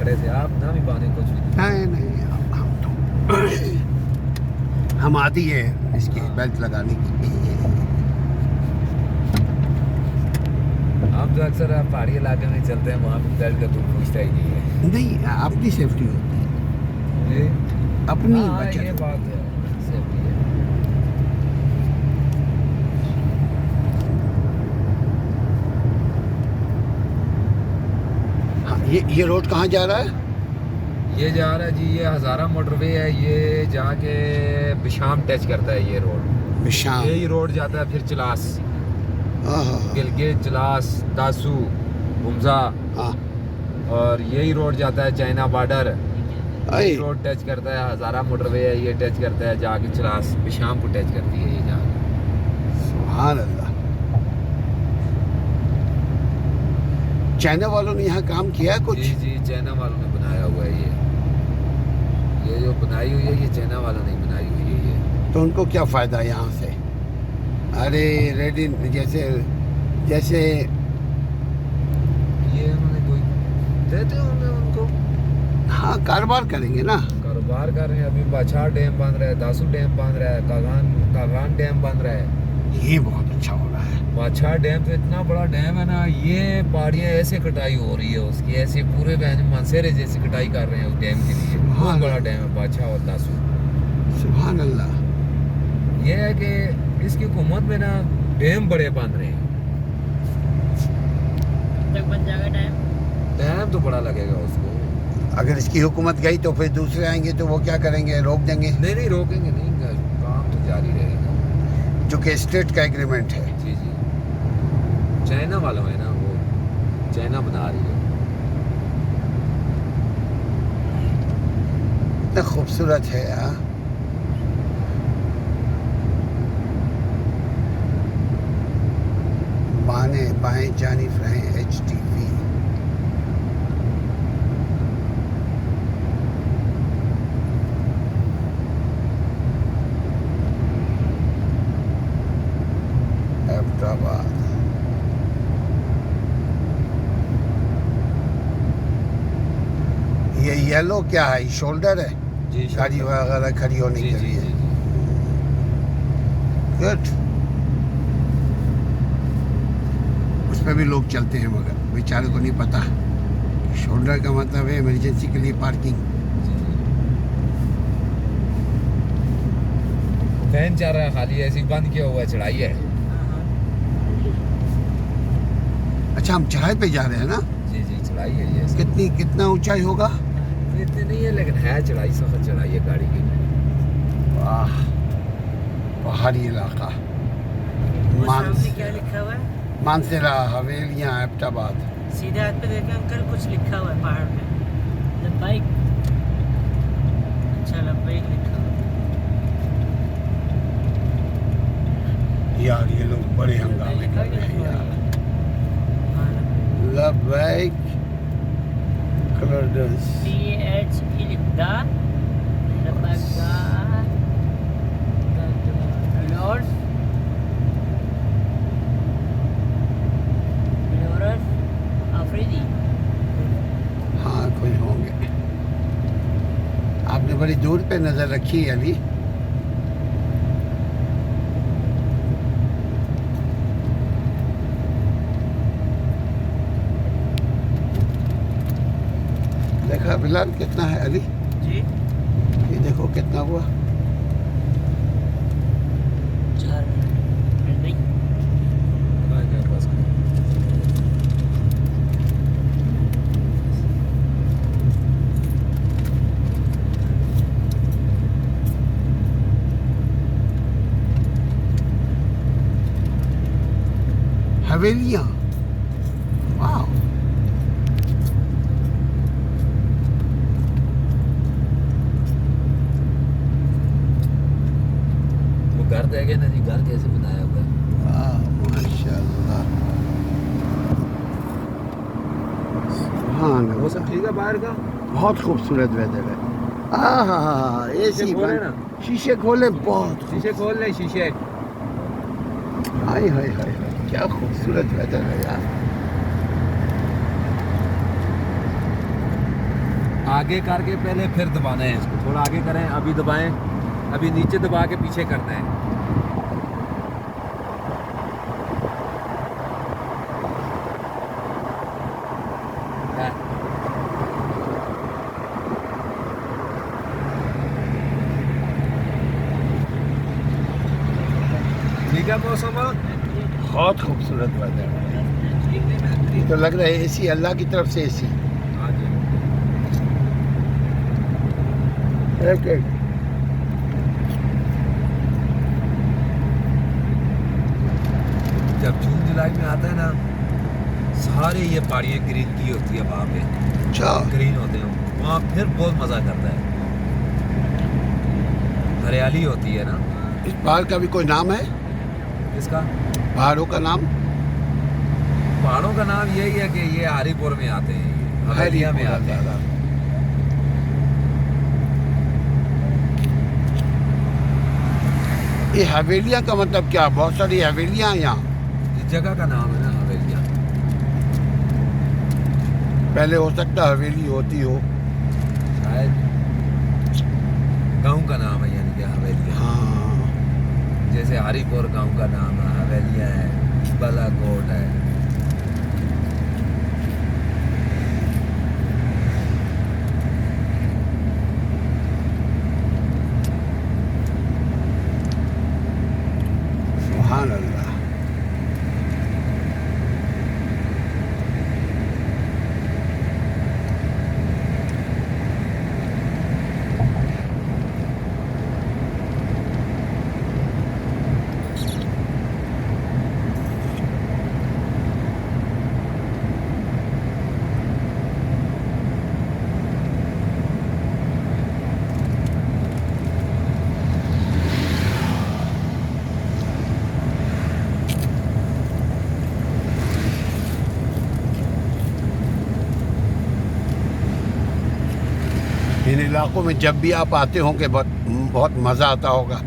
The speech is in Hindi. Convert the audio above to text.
खड़े थे आप ना भी बांधे कुछ भी नहीं हम तो हम आती है इसकी बेल्ट लगाने की। हम तो अक्सर आप पहाड़ी इलाके में चलते हैं वहाँ पे बेल्ट का दूर पूछता ही नहीं है। नहीं अपनी सेफ्टी होती है, ये अपनी हाँ बचत ये बात है सेफ्टी है। हाँ, ये रोड कहाँ जा रहा है? ये जा रहा है जी, ये हज़ारा मोटरवे है, ये जाके बिशाम टच करता है ये रोड। बिशाम। यही रोड जाता है फिर चिलास, आहा, गिलगित, चिलास, दासू, हुमजा, हाँ और यही रोड जाता है चाइना बॉर्डर। आई यही रोड टच करता है हज़ारा मोटरवे है, ये टच करता है जाके चिलास बिशाम को टच करती है ये जाके। सुभान अल्लाह। चाइना वालों ने यहाँ काम किया है कुछ? जी जी चाइना वालों ने बनाया हुआ है ये जो बनाई हुई है ये चाइना वालों ने बनाई हुई है ये। तो उनको क्या फायदा यहाँ से? अरे रेडी जैसे जैसे ये उन्होंने कोई देते होंगे उनको, हाँ कारोबार करेंगे ना। कारोबार कर रहे हैं। अभी बाछा डैम बन रहा है, दासू डैम बन रहा है, कागान डैम बन रहा है। ये बहुत अच्छा हो रहा है। बाछा डैम तो इतना बड़ा डैम है ना, ये पहाड़ियाँ ऐसे कटाई हो रही है उसकी, ऐसे पूरे मनसेरे जैसी कटाई कर रहे हैं उस डैम के लिए। बहुत बड़ा डैम है बाछा और दासू। सुभान अल्लाह। ये है कि इसकी हुकूमत में ना डैम बड़े बन रहे हैं। तक बन जाएगा डैम तो बड़ा लगेगा उसको। अगर इसकी हुकूमत गई तो फिर दूसरे आएंगे तो वो क्या करेंगे? रोक देंगे? नहीं रोकेंगे नहीं, काम तो जारी रहेगा। जो कि स्टेट का एग्रीमेंट है। जी जी चाइना वालों है ना, वो चाइना बना रही है। इतना खूबसूरत है यार। बाने बाएं जानिब रहें HTV। अहमदाबाद। ये येलो क्या है? शोल्डर है जी गाड़ी वगैरह खड़ी होने जी के जी लिए। जी गुड। उसमें भी लोग चलते हैं मगर बेचारे को नहीं पता। शोल्डर का मतलब है इमरजेंसी के लिए पार्किंग। फैन चल रहा है खाली, ऐसे ही बंद किया हुआ है, चढ़ाई है। अच्छा हम चढ़ाई पे जा रहे हैं ना? जी जी चढ़ाई है ये। कितना ऊंचाई होगा? इतनी नहीं है लेकिन है चढ़ाई, सखत चढ़ाई है गाड़ी की। वाह पहाड़ी इलाका। क्या लिखा हुआ है? मानसेरा हवेलियाँ अहमदाबाद। सीधे हाथ पे देखें अंकल, कुछ लिखा हुआ है पहाड़ पे। लब्बाइक। अच्छा लब्बाइक लिखा हुआ है। यार ये लोग बड़े हंगामे कर रहे हैं यार। लब्बाइक कलर्स PHE लिखा लब्बाइक लॉर्ड अफरीदी। हाँ कोई होंगे। आपने बड़ी दूर पे नजर रखी है अभी। देखा बिलाल कितना है अली? जी ये देखो कितना हुआ। 4 मिनट नहीं। हवेलियाँ वाह। वो घर देखे ना जी, घर कैसे बनाया हुआ है। वाह माशाल्लाह। सुभान वो सब अल्लाह। ठीक है बाहर का। बहुत खूबसूरत वेदर है। हाँ एसी शीशे खोले ना, शीशे खोले बहुत शीशे खोल ले शीशे। हाय हाय हाय क्या खूबसूरत वेदर है यार। आगे करके पहले फिर दबाना है इसको, थोड़ा आगे करें, अभी दबाएं, अभी नीचे दबा के पीछे करना है। ठीक है मौसम, बहुत खूबसूरत वेदर है। ये तो लग रहा है एसी, अल्लाह की तरफ से एसी। हाँ जी। जब जून जुलाई में आता है ना, सारे ये पहाड़ियाँ ग्रीन की होती है वहाँ पे, अच्छा, ग्रीन होते हैं वहाँ, फिर बहुत मज़ा करता है, हरियाली होती है ना। इस पहाड़ का भी कोई नाम है? इसका पहाड़ों का नाम? पहाड़ों का नाम यही है कि ये हरिपुर में आते हैं, हवेलिया में आते हैं। ये हवेलियाँ का मतलब क्या? बहुत सारी हवेलियाँ हैं यहाँ। इस जगह का नाम है ना हवेलिया। पहले हो सकता है हवेली होती हो। शायद गांव का नाम है, यानी कि हवेलिया। हाँ, जैसे हरिपुर गांव का नाम है, हवेलिया है, बालाकोट है। सुभान अल्लाह। इन इलाकों में जब भी आप आते होंगे बहुत बहुत मज़ा आता होगा।